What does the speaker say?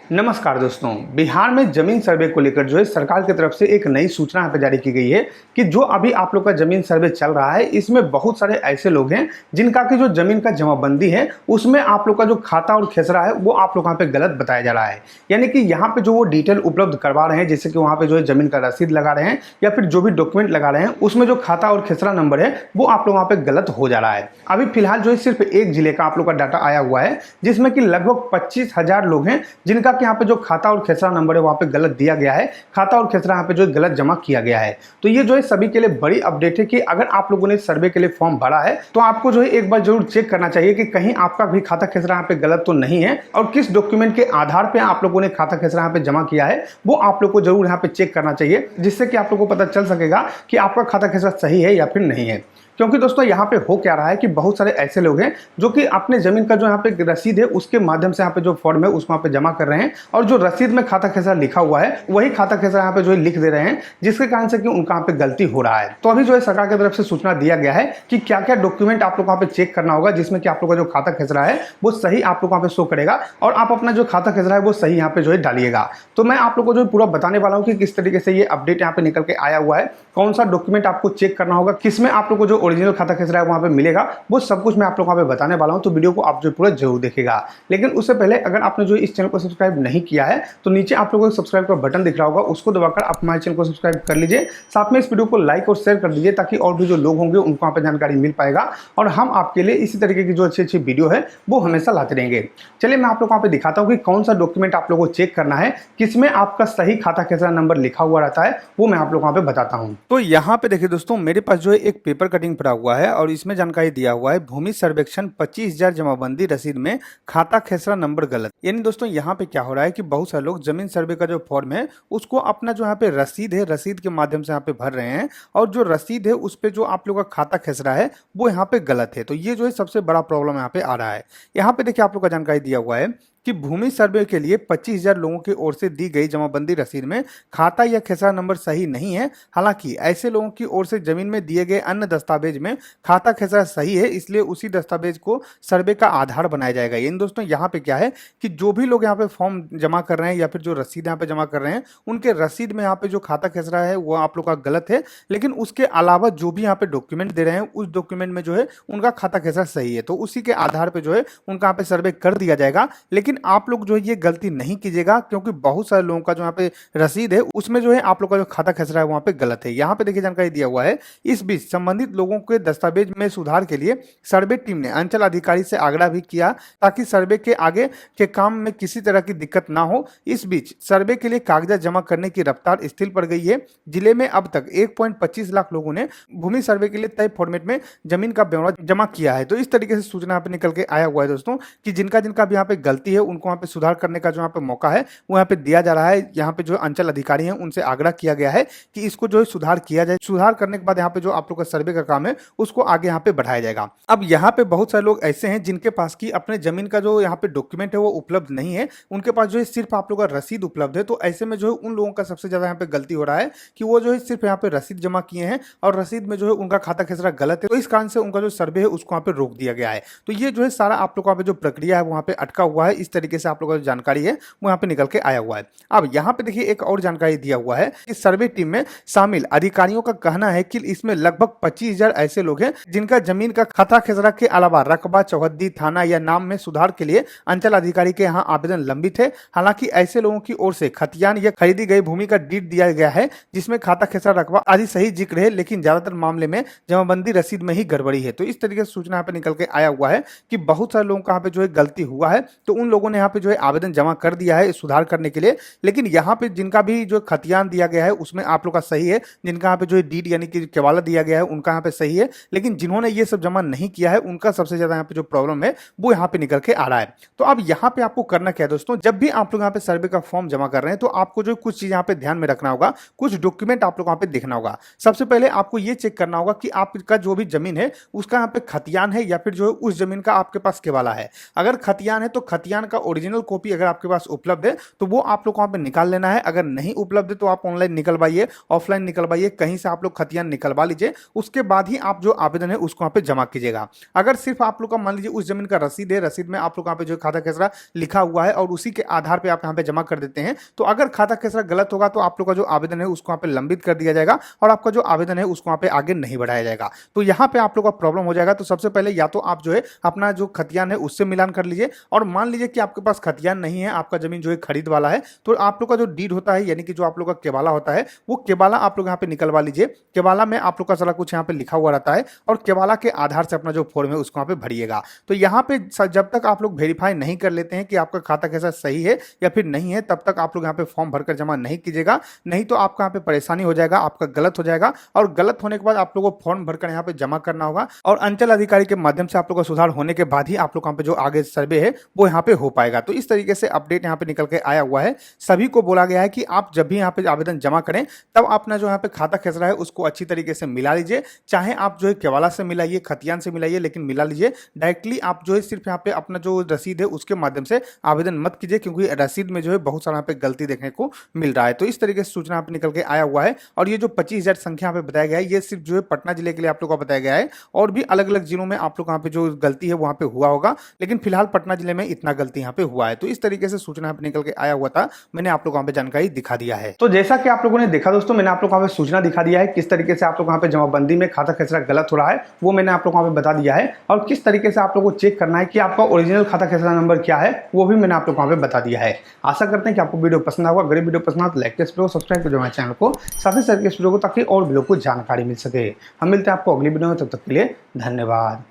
नमस्कार दोस्तों। बिहार में जमीन सर्वे को लेकर जो है सरकार की तरफ से एक नई सूचना यहाँ पे जारी की गई है कि जो अभी आप लोग का जमीन सर्वे चल रहा है इसमें बहुत सारे ऐसे लोग हैं जिनका की जो जमीन का जमाबंदी है उसमें आप लोग का जो खाता और खेसरा है वो आप लोग यहाँ पे गलत बताया जा रहा है। यानी कि यहाँ पे जो वो डिटेल उपलब्ध करवा रहे हैं, जैसे कि वहाँ पे जो है जमीन का रसीद लगा रहे हैं या फिर जो भी डॉक्यूमेंट लगा रहे हैं उसमें जो खाता और खेसरा नंबर है वो आप लोग वहाँ पे गलत हो जा रहा है। अभी फिलहाल जो है सिर्फ एक जिले का आप लोग का डाटा आया हुआ है जिसमें कि लगभग 25,000 लोग हैं जिनका कि यहाँ पे जो खाता और खेसरा नंबर है वहाँ पे गलत दिया गया है, खाता और खेसरा यहाँ पे जो गलत जमा किया गया है। तो ये जो है सभी के लिए बड़ी अपडेट है कि अगर आप लोगों ने सर्वे के लिए फॉर्म भरा है तो आपको जो है एक बार जरूर चेक करना चाहिए कि कहीं आपका भी खाता खेसरा यहाँ पे गलत तो नहीं है और किस डॉक्यूमेंट के आधार पे आप लोगों ने खाता खेसरा यहाँ पे जमा किया है वो आप लोग को जरूर यहाँ पे चेक करना चाहिए, जिससे कि आप लोग को पता चल सकेगा कि आपका खाता खेसरा सही है या फिर नहीं है। क्योंकि दोस्तों यहाँ पे हो क्या रहा है कि बहुत सारे ऐसे लोग हैं जो कि अपने जमीन का जो यहाँ पे रसीद है उसके माध्यम से यहाँ पे जो फॉर्म है उसको यहाँ पे जमा कर रहे हैं और जो रसीद में खाता खेसरा लिखा हुआ है वही खाता खेसरा यहाँ पे जो है लिख दे रहे हैं, जिसके कारण से कि उनका यहाँ पे गलती हो रहा है। तो अभी जो है सरकार की तरफ से सूचना दिया गया है कि क्या क्या डॉक्यूमेंट आप लोग यहाँ पे चेक करना होगा जिसमें कि आप लोग का जो खाता खेसरा है वो सही आप लोग यहाँ पे शो करेगा और आप अपना जो खाता खेसरा है वो सही यहाँ पे जो है डालिएगा। तो मैं आप लोग को जो पूरा बताने वाला हूँ कि किस तरीके से ये अपडेट यहाँ पे निकल के आया हुआ है, कौन सा डॉक्यूमेंट आपको चेक करना होगा, किसमें आप लोग को जो ओरिजिनल खाता खेसरा है वहाँ पे मिलेगा, वो सब कुछ मैं आप लोग वहाँ पे बताने वाला हूँ। तो वीडियो को आप जो पूरा जरूर देखिएगा। लेकिन उससे पहले अगर आपने जो इस चैनल को सब्सक्राइब नहीं किया है तो नीचे आप लोगों को सब्सक्राइब का बटन दिख रहा होगा, उसको दबाकर आप हमारे चैनल को सब्सक्राइब कर लीजिए। साथ में इस वीडियो को लाइक और शेयर कर दीजिए ताकि और भी जो लोग होंगे उनको वहाँ पे जानकारी मिल पाएगा और हम आपके लिए इसी तरीके की जो अच्छी अच्छी वीडियो है वो हमेशा लाते रहेंगे। चलिए मैं आप लोग को वहाँ पे दिखाता हूँ कि कौन सा डॉक्यूमेंट आप लोगों को चेक करना है, किसमें आपका सही खाता खेसरा नंबर लिखा हुआ रहता है, वो मैं आप लोग वहाँ पे बताता हूँ। तो यहाँ पे देखिए दोस्तों, मेरे पास जो है एक पेपर कटिंग पड़ा हुआ है और इसमें जानकारी दिया हुआ है भूमि सर्वेक्षण 25,000 जमाबंदी रसीद में खाता खेसरा नंबर गलत। यानी दोस्तों यहाँ पे क्या हो रहा है कि बहुत सारे लोग जमीन सर्वे का जो फॉर्म है उसको अपना जो यहाँ पे रसीद है रसीद के माध्यम से यहाँ पे भर रहे हैं और जो रसीद है उस पे जो आप लोग का खाता खेसरा है वो यहाँ पे गलत है। तो ये जो है सबसे बड़ा प्रॉब्लम यहाँ पे आ रहा है। यहाँ पे देखिए आप लोग का जानकारी दिया हुआ है कि भूमि सर्वे के लिए 25,000 लोगों की ओर से दी गई जमाबंदी रसीद में खाता या खेसरा नंबर सही नहीं है। हालांकि ऐसे लोगों की ओर से जमीन में दिए गए अन्य दस्तावेज में खाता खेसरा सही है, इसलिए उसी दस्तावेज को सर्वे का आधार बनाया जाएगा। इन दोस्तों यहाँ पे क्या है कि जो भी लोग यहाँ पे फॉर्म जमा कर रहे हैं या फिर जो रसीद यहाँ पे जमा कर रहे हैं उनके रसीद में यहाँ पे जो खाता खेसरा है वो आप लोग का गलत है, लेकिन उसके अलावा जो भी यहाँ पे डॉक्यूमेंट दे रहे हैं उस डॉक्यूमेंट में जो है उनका खाता खेसरा सही है। तो उसी के आधार पर जो है उनका यहाँ पे सर्वे कर दिया जाएगा। लेकिन आप लोग जो है ये गलती नहीं कीजिएगा क्योंकि बहुत सारे लोगों का जो यहाँ पे रसीद है उसमें जो है आप लोग का जो खाता खेसरा है वहां पे गलत है। यहाँ पे देखिए जानकारी दिया हुआ है, इस बीच संबंधित लोगों के दस्तावेज में सुधार के लिए सर्वे टीम ने अंचल अधिकारी से आग्रह भी किया ताकि सर्वे के आगे के काम में किसी तरह की दिक्कत ना हो। इस बीच सर्वे के लिए कागजात जमा करने की रफ्तार स्थिर पड़ गई है। जिले में अब तक 1.25 लाख लोगों ने भूमि सर्वे के लिए तय फॉर्मेट में जमीन का ब्यौरा जमा किया है। तो इस तरीके से सूचना यहाँ पे निकल के आया हुआ है दोस्तों कि जिनका जिनका भी यहाँ पे गलती है उनको यहाँ पे सुधार करने का जो यहाँ पे मौका है वो यहाँ पे दिया जा रहा है। यहाँ पे जो अंचल अधिकारी हैं उनसे आग्रह किया गया है कि इसको जो है सुधार किया जाए। सुधार करने के बाद यहाँ पे जो आप लोग का सर्वे का काम है उसको आगे यहाँ पे बढ़ाया जाएगा। अब यहाँ पे बहुत सारे लोग ऐसे हैं जिनके पास की अपने जमीन का जो यहाँ पे डॉक्यूमेंट है वो उपलब्ध नहीं है, उनके पास जो है सिर्फ आप लोग का रसीद उपलब्ध है। तो ऐसे में जो है उन लोगों का सबसे ज्यादा यहाँ पे गलती हो रहा है कि वो जो है सिर्फ यहाँ पे रसीद जमा किए हैं और रसीद में जो है उनका खाता खेसरा गलत है। तो इस कारण से उनका जो सर्वे है उसको यहाँ पे रोक दिया गया है। तो ये जो है सारा आप लोग का जो प्रक्रिया है वहाँ पे अटका हुआ है। इस तरीके से आप लोग का जो जानकारी है वो यहाँ पे निकल के आया हुआ है। अब यहाँ पे देखिए एक और जानकारी दिया हुआ है कि सर्वे टीम में शामिल अधिकारियों का कहना है कि इसमें लगभग 25,000 ऐसे लोग हैं जिनका जमीन का खाता खेसरा के अलावा रकबा, चौहद्दी, थाना या नाम में सुधार के लिए अंचल अधिकारी के यहाँ आवेदन लंबित है। हालांकि ऐसे लोगों की ओर से खतियान या खरीदी गई भूमि का डीड दिया गया है जिसमें खाता खेसरा, रकबा आदि सही जिक्र है, लेकिन ज्यादातर मामले में जमाबंदी रसीद में ही गड़बड़ी है। तो इस तरीके से सूचना यहाँ पे निकल के आया हुआ है कि बहुत सारे लोगों का यहाँ पे जो है गलती हुआ है। तो उन लोगों ने यहाँ पे जो है आवेदन जमा कर दिया है सुधार करने के लिए, लेकिन यहाँ पे जिनका भी जो खतियान दिया गया है उसमें आप लोग का सही है, जिनका यहाँ पे जो है डीड यानी कि केवाला दिया गया है उनका यहाँ पे सही है, लेकिन जिन्होंने ये सब जमा नहीं किया है उनका सबसे ज्यादा यहाँ पे जो प्रॉब्लम है वो यहाँ पे निकल के आ रहा है। तो अब यहाँ पे आपको करना क्या है दोस्तों, जब भी आप लोग यहाँ पे सर्वे का फॉर्म जमा कर रहे हैं तो आपको जो कुछ चीज यहाँ पे ध्यान में रखना होगा, कुछ डॉक्यूमेंट आप लोग यहाँ पे देखना होगा। सबसे पहले आपको ये चेक करना होगा कि आपका जो भी जमीन है उसका यहाँ पे खतियान है या फिर जो है उस जमीन का आपके पास केवाला है। अगर खतियान है तो खतियान खतियान का ओरिजिनल कॉपी अगर आपके पास उपलब्ध है तो वो आप लोग वहां पे निकाल लेना है। अगर नहीं उपलब्ध है तो आप ऑनलाइन निकलवाइए, ऑफलाइन निकलवाइए, कहीं से आप लोग खतियान निकलवा लीजिए। उसके बाद ही आप जो आवेदन है उसको वहां पे जमा कीजिएगा। अगर सिर्फ आप लोग का मान लीजिए उस जमीन का रसीद है, रसीद में आप लोग यहाँ पे जो खाता खेसरा लिखा हुआ है और उसी के आधार पे आप यहाँ पे जमा कर देते हैं, तो अगर खाता खेसरा गलत होगा तो आप लोग का जो आवेदन है उसको यहाँ पे लंबित कर दिया जाएगा और आपका जो आवेदन है उसको यहाँ पे आगे नहीं बढ़ाया जाएगा। तो यहाँ पे आप लोग का प्रॉब्लम हो जाएगा। तो सबसे पहले या तो आप जो है अपना जो खतियान है उससे मिलान कर लीजिए, और मान लीजिए कि आपके पास खतियान नहीं है, आपका जमीन जो है खरीद वाला है, तो आप लोग का जो डीड होता है यानी कि जो आप लोग का केवाला होता है वो केवाला आप लोग यहाँ पे निकलवा लीजिए। केवाला में आप लोग का सारा कुछ यहाँ पे लिखा हुआ रहता है और केवाला के आधार से अपना जो फॉर्म है उसको यहाँ पे भरिएगा। तो यहाँ पे जब तक आप लोग वेरीफाई नहीं कर लेते हैं कि आपका खाता कैसा सही है या फिर नहीं है, तब तक आप लोग यहाँ पे फॉर्म भरकर जमा नहीं कीजिएगा, नहीं तो आपका यहाँ पे परेशानी हो जाएगा, आपका गलत हो जाएगा। और गलत होने के बाद आप लोगों को फॉर्म भरकर यहाँ पे जमा करना होगा और अंचल अधिकारी के माध्यम से आप लोगों का सुधार होने के बाद ही आप लोग यहाँ पे जो आगे सर्वे है वो यहाँ पे हो पाएगा। तो इस तरीके से अपडेट यहाँ पे निकल के आया हुआ है। सभी को बोला गया है कि आप जब भी यहाँ पे आवेदन जमा करें तब अपना जो यहाँ पे खाता खेसरा है उसको अच्छी तरीके से मिला लीजिए। चाहे आप जो है केवाला से मिलाइए, खतियान से मिलाइए, लेकिन मिला लीजिए। डायरेक्टली आप जो है सिर्फ यहाँ पे अपना जो रसीद है उसके माध्यम से आवेदन मत कीजिए, क्योंकि रसीद में जो है बहुत सारा यहाँ पे गलती देखने को मिल रहा है। तो इस तरीके से सूचना यहाँ पे निकल के आया हुआ है। और ये जो 25,000 संख्या यहाँ पे बताया गया है ये सिर्फ जो है पटना जिले के लिए आप लोग को बताया गया है, और भी अलग अलग जिलों में आप लोग यहाँ पे जो गलती है वहां पे हुआ होगा, लेकिन फिलहाल पटना जिले में इतना गलती यहाँ पे हुआ है। तो इस तरीके से सूचना यहाँ पे निकल के आया हुआ था, मैंने आप लोग यहाँ पे जानकारी दिखा दिया है। तो जैसा कि आप लोगों ने देखा दोस्तों, मैंने आप लोग यहाँ पे सूचना दिखा दिया है किस तरीके से आप लोग यहाँ पे जमाबंदी में खाता खेसरा गलत हो रहा है, वो मैंने आप लोग यहाँ पे बता दिया है। और किस तरीके से आप लोग को चेक करना है कि आपका ओरिजिनल खाता खेसरा नंबर क्या है वो भी मैंने आप लोग यहाँ पे बता दिया है। आशा करते हैं कि आपको वीडियो पसंद आएगा। अगर वीडियो पसंद आए तो लाइक वीडियो सब्सक्राइब कर दो हमारे चैनल को, साथ ही साथ इस वीडियो को, ताकि और भी लोग को जानकारी मिल सके। हम मिलते हैं आपको अगली वीडियो में, तब तक के लिए धन्यवाद।